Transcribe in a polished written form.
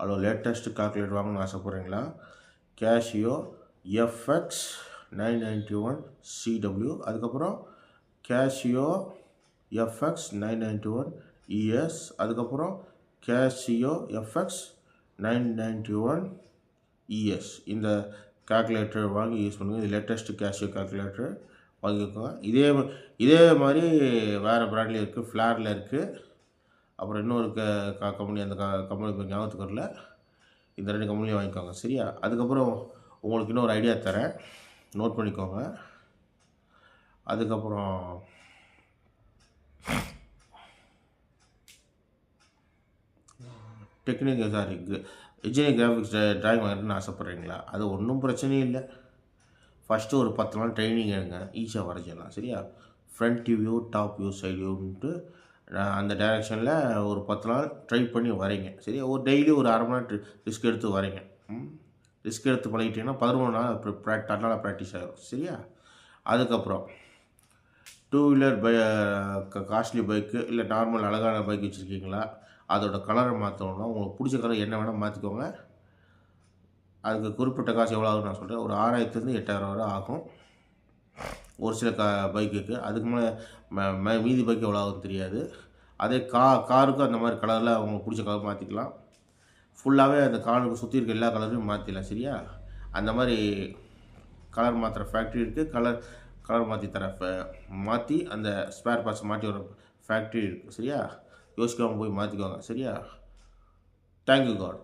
அவ்வளோ latest calculator வாங்கணும்னு ஆசைப்பட்றீங்களா? Casio FX 991 CW, அதுக்கப்புறம் கேஷியோ எஃப்எக்ஸ் 991 இஎஸ், அதுக்கப்புறம் கேஷியோ எஃப்எக்ஸ் 991 இஎஸ். இந்த கால்குலேட்டர் வாங்கி யூஸ் பண்ணுங்கள். இது லேட்டஸ்ட்டு கேஷியோ கால்குலேட்டர் வாங்கிக்கோங்க. இதே மாதிரி வேறு ப்ராண்ட்லேயும் இருக்குது. ஃப்ளாரில் இருக்குது. அப்புறம் இன்னொரு கம்பெனி, அந்த கம்பெனி இப்போ ஞாபகத்துக்கு வரல. இந்த 2 கம்பெனியும் வாங்கிக்கோங்க, சரியா? அதுக்கப்புறம் உங்களுக்கு இன்னொரு ஐடியா தரேன், நோட் பண்ணிக்கோங்க. அதுக்கப்புறம் இன்ஜினியரிங் கிராஃபிக்ஸ் ட்ராயிங் வாங்கணும்னு ஆசைப்பட்றீங்களா? அது ஒன்றும் பிரச்சனையும் இல்லை. ஃபஸ்ட்டு ஒரு 10 நாள் ட்ரைனிங் எடுங்க, ஈஸியாக வரைஞ்சிடலாம், சரியா? Front view, top view, side வியூன்ட்டு அந்த டைரெக்ஷனில் ஒரு 10 நாள் ட்ரை பண்ணி வரைங்க, சரியா? ஒரு டெய்லி ஒரு அரை மணி நேரம் ரிஸ்க் எடுத்து வரைங்க. ரிஸ்க் எடுத்து பழகிட்டீங்கன்னா 11 நாள் நல்லா ப்ராக்டிஸ் ஆகிடும், சரியா? அதுக்கப்புறம் 2 வீலர் காஸ்ட்லி பைக்கு இல்லை நார்மல் அழகான பைக் வச்சுருக்கீங்களா? அதோட கலரை மாற்றணுன்னா உங்களுக்கு பிடிச்ச கலர் என்ன வேணால் மாற்றிக்கோங்க. அதுக்கு குறிப்பிட்ட காசு எவ்வளோ ஆகுன்னு நான் சொல்கிறேன். ஒரு 6000 8,000 வரை ஆகும் ஒரு சில பைக்குக்கு. அதுக்கு மேலே மீதி பைக்கு எவ்வளோ ஆகுன்னு தெரியாது. அதே காருக்கும் அந்த மாதிரி கலரில் அவங்களுக்கு பிடிச்ச கலர் மாற்றிக்கலாம். ஃபுல்லாகவே அந்த காருக்கு சுற்றி இருக்க எல்லா கலரையும் மாற்றிடலாம், சரியா? அந்த மாதிரி கலர் மாற்றுற ஃபேக்ட்ரி இருக்குது. கலர் மாற்றி அந்த ஸ்பேர் பார்ட்ஸ் மாற்றி வர ஃபேக்ட்ரி இருக்குது, சரியா? யோசிக்காமல் போய் மாற்றிக்கோங்க, சரியா? Thank you God.